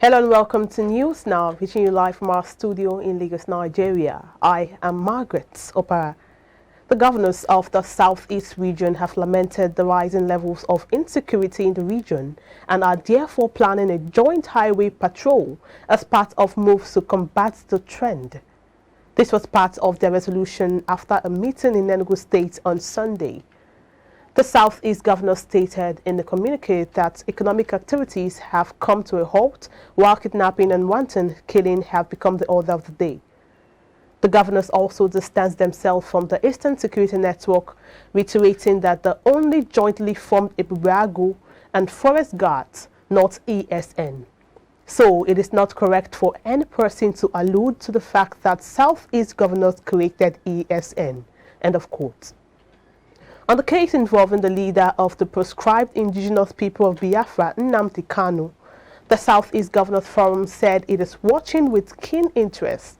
Hello and welcome to News Now, reaching you live from our studio in Lagos, Nigeria. I am Margaret Opara. The governors of the Southeast region have lamented the rising levels of insecurity in the region and are therefore planning a joint highway patrol as part of moves to combat the trend. This was part of their resolution after a meeting in Enugu State on Sunday. The Southeast governor stated in the communique that economic activities have come to a halt while kidnapping and wanton killing have become the order of the day. The governors also distanced themselves from the Eastern Security Network, reiterating that the only jointly formed Ibubrago and Forest Guards, not ESN. So it is not correct for any person to allude to the fact that Southeast governors created ESN. End of quote. On the case involving the leader of the proscribed indigenous people of Biafra, Nnamdi Kanu, the Southeast Governors Forum said it is watching with keen interest.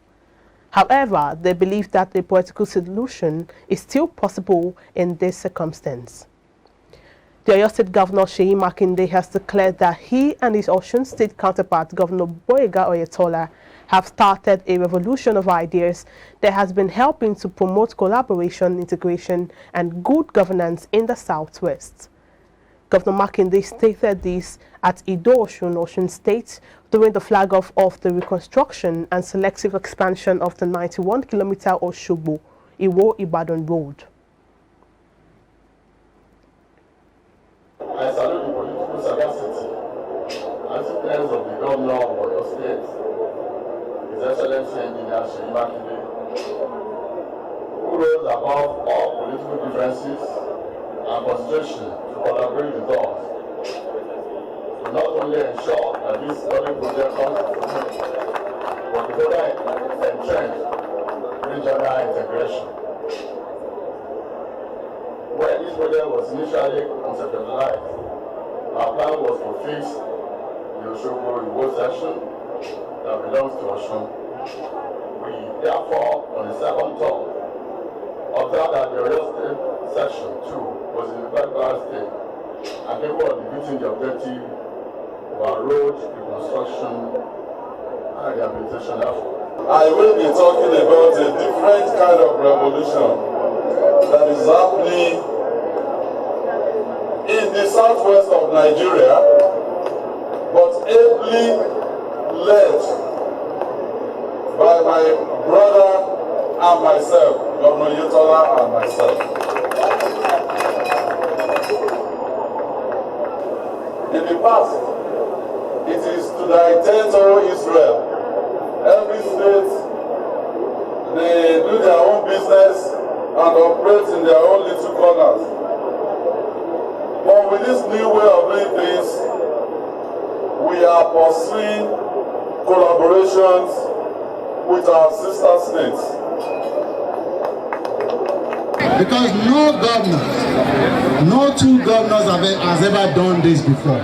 However, they believe that a political solution is still possible in this circumstance. The Oyo State Governor Seyi Makinde has declared that he and his Osun State counterpart, Governor Boyega Oyetola, have started a revolution of ideas that has been helping to promote collaboration, integration, and good governance in the Southwest. Governor Makinde stated this at Ido-Osun, Osun State, during the flag-off of the reconstruction and selective expansion of the 91-kilometer Osogbo Iwo-Ibadan road. I salute the political sagacity and influence of the governor of Oyo State, His Excellency Engineer Seyi Makinde, who rose above all political differences and consideration to collaborate with us to not only ensure that this public project comes to fruition, but to further entrench regional integration. When this project was initially conceptualized, our plan was to fix the Osogbo Iwo section that belongs to Osun. We therefore, on the second thought, observed that the Oyo State section 2 was in the backward state and capable of defeating the objective of our road reconstruction and rehabilitation effort. I will be talking about a different kind of revolution that is happening in the southwest of Nigeria, but ably led by my brother and myself, Governor Oyetola and myself. In the past, it is to thy territory Israel. Every state, they do their own business and operate in their own little corners. But with this new way of doing things, we are pursuing collaborations with our sister states. Because no governor, no two governors has ever done this before.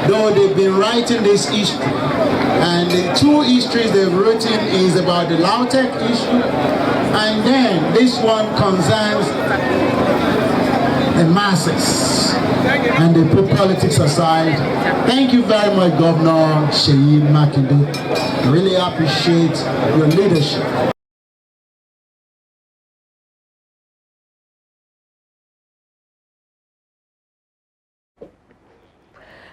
Though they've been writing this history. And the two histories they've written is about the Lautech issue, and then this one concerns the masses, and they put politics aside. Thank you very much, Governor Seyi Makinde. I really appreciate your leadership.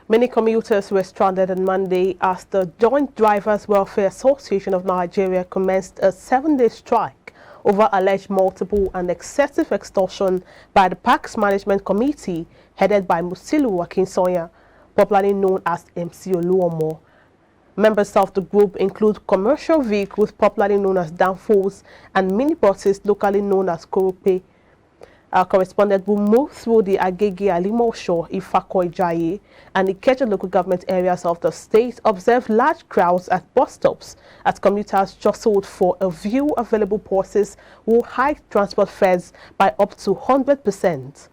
Many commuters were stranded on Monday as the Joint Drivers Welfare Association of Nigeria commenced a 7-day strike over alleged multiple and excessive extortion by the Parks Management Committee headed by Musilu Akinsoya, popularly known as MC Oluomo. Members of the group include commercial vehicles popularly known as danfos and minibuses locally known as korope. Our correspondent will move through the Agege Alimosho, Ifako Ijaye, and Ikeja local government areas of the state, observe large crowds at bus stops as commuters jostled for a few available buses will hike transport fares by up to 100%.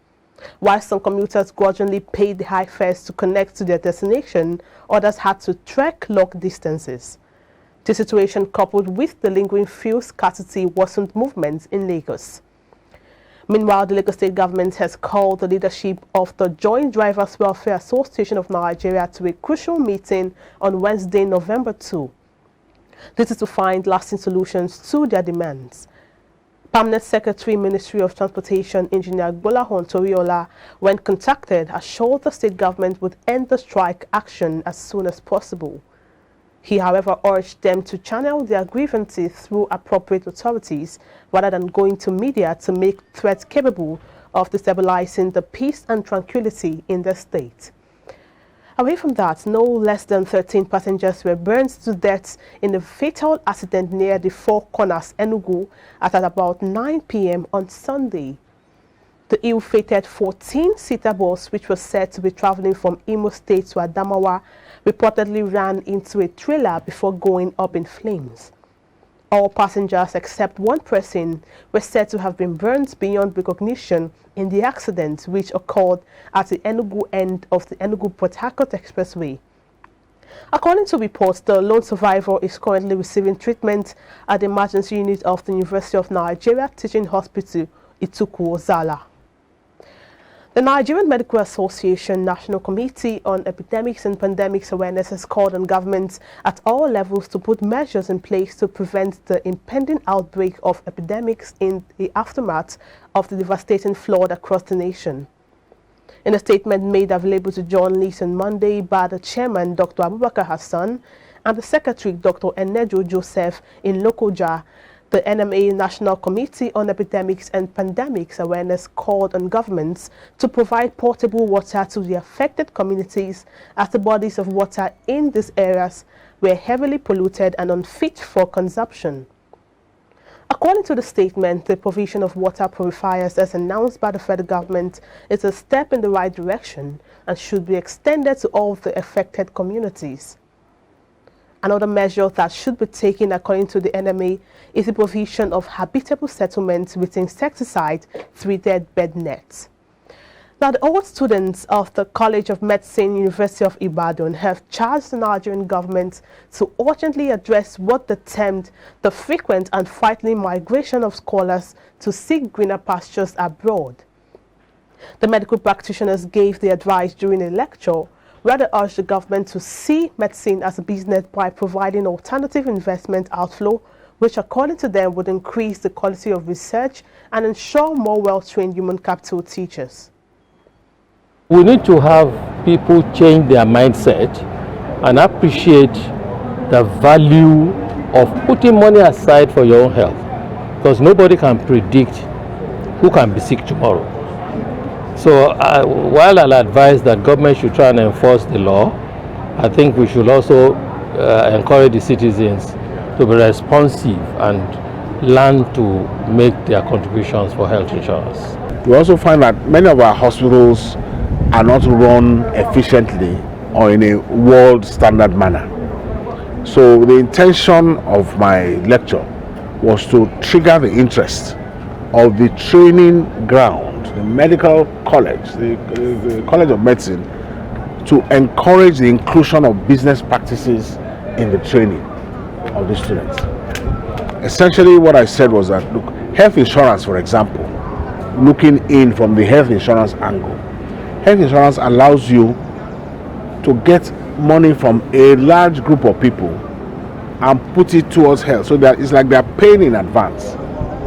While some commuters grudgingly paid the high fares to connect to their destination, others had to trek long distances. The situation, coupled with the lingering fuel scarcity, worsened movements in Lagos. Meanwhile, the Lagos State government has called the leadership of the Joint Drivers Welfare Association of Nigeria to a crucial meeting on Wednesday, November 2. This is to find lasting solutions to their demands. Permanent Secretary, Ministry of Transportation, Engineer Gbolahon Toriola, when contacted, assured the state government would end the strike action as soon as possible. He, however, urged them to channel their grievances through appropriate authorities rather than going to media to make threats capable of destabilizing the peace and tranquility in the state. Away from that, no less than 13 passengers were burned to death in a fatal accident near the Four Corners, Enugu, at about 9 p.m. on Sunday. The ill-fated 14-seater bus, which was said to be traveling from Imo State to Adamawa, reportedly ran into a trailer before going up in flames. All passengers except one person were said to have been burned beyond recognition in the accident, which occurred at the Enugu end of the Enugu-Port Harcourt Expressway. According to reports, the lone survivor is currently receiving treatment at the emergency unit of the University of Nigeria Teaching Hospital, Ituku, Zala. The Nigerian Medical Association National Committee on Epidemics and Pandemics Awareness has called on governments at all levels to put measures in place to prevent the impending outbreak of epidemics in the aftermath of the devastating flood across the nation. In a statement made available to journalists on Monday by the chairman, Dr. Abubakar Hassan, and the secretary, Dr. Enejo Joseph, in Lokoja, the NMA National Committee on Epidemics and Pandemics Awareness called on governments to provide portable water to the affected communities, as the bodies of water in these areas were heavily polluted and unfit for consumption. According to the statement, the provision of water purifiers as announced by the federal government is a step in the right direction and should be extended to all the affected communities. Another measure that should be taken, according to the NMA, is the provision of habitable settlements with insecticide-treated bed nets. Now, the old students of the College of Medicine, University of Ibadan, have charged the Nigerian government to urgently address what they termed the frequent and frightening migration of scholars to seek greener pastures abroad. The medical practitioners gave the advice during a lecture where they urged the government to see medicine as a business by providing alternative investment outflow, which according to them would increase the quality of research and ensure more well-trained human capital teachers. We need to have people change their mindset and appreciate the value of putting money aside for your own health, because nobody can predict who can be sick tomorrow. So while I'll advise that government should try and enforce the law, I think we should also encourage the citizens to be responsive and learn to make their contributions for health insurance. We also find that many of our hospitals are not run efficiently or in a world standard manner. So the intention of my lecture was to trigger the interest of the training ground, the medical college, the College of Medicine, to encourage the inclusion of business practices in the training of the students. Essentially what I said was that, look, health insurance, for example, looking in from the health insurance angle, health insurance allows you to get money from a large group of people and put it towards health, so that it's like they're paying in advance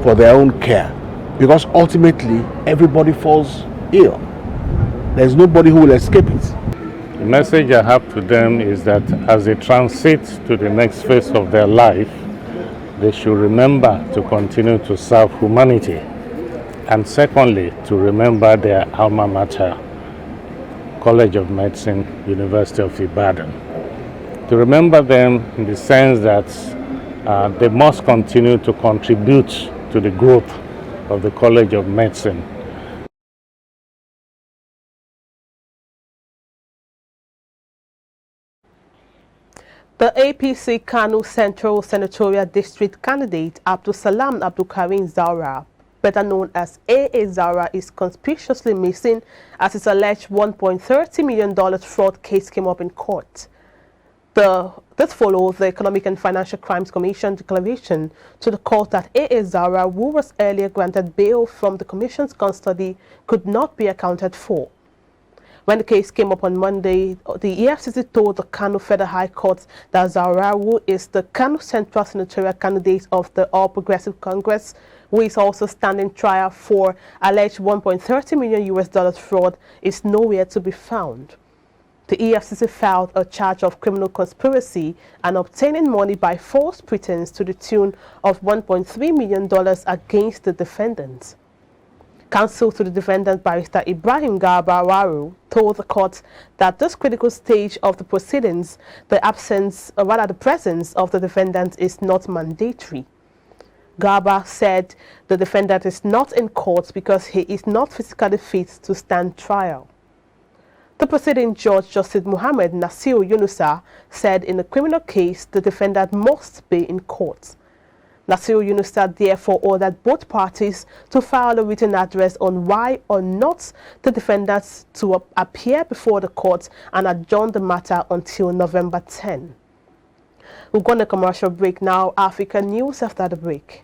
for their own care, because ultimately everybody falls ill. There's nobody who will escape it. The message I have to them is that as they transit to the next phase of their life, they should remember to continue to serve humanity, and secondly, to remember their alma mater, College of Medicine, University of Ibadan. To remember them in the sense that they must continue to contribute to the growth of the College of Medicine. The APC Kano Central Senatorial District candidate Abdul Salam Abdul Karim Zaura, better known as AA Zaura, is conspicuously missing as his alleged $1.30 million fraud case came up in court. The This follows the Economic and Financial Crimes Commission declaration to the court that A.A. Zara, who was earlier granted bail from the Commission's custody, could not be accounted for. When the case came up on Monday, the EFCC told the Kano Federal High Court that Zara, who is the Kano Central Senatorial candidate of the All Progressive Congress, who is also standing trial for alleged $1.30 million fraud, is nowhere to be found. The EFCC filed a charge of criminal conspiracy and obtaining money by false pretense to the tune of $1.3 million against the defendants. Counsel to the defendant, Barrister Ibrahim Garba Waru, told the court that this critical stage of the proceedings, the presence of the defendant is not mandatory. Garba said the defendant is not in court because he is not physically fit to stand trial. The proceeding judge, Justice Muhammad Nasir Yunusa, said in a criminal case the defendant must be in court. Nasir Yunusa therefore ordered both parties to file a written address on why or not the defendants to appear before the court and adjourn the matter until November 10. We're going to commercial break now. Africa News after the break.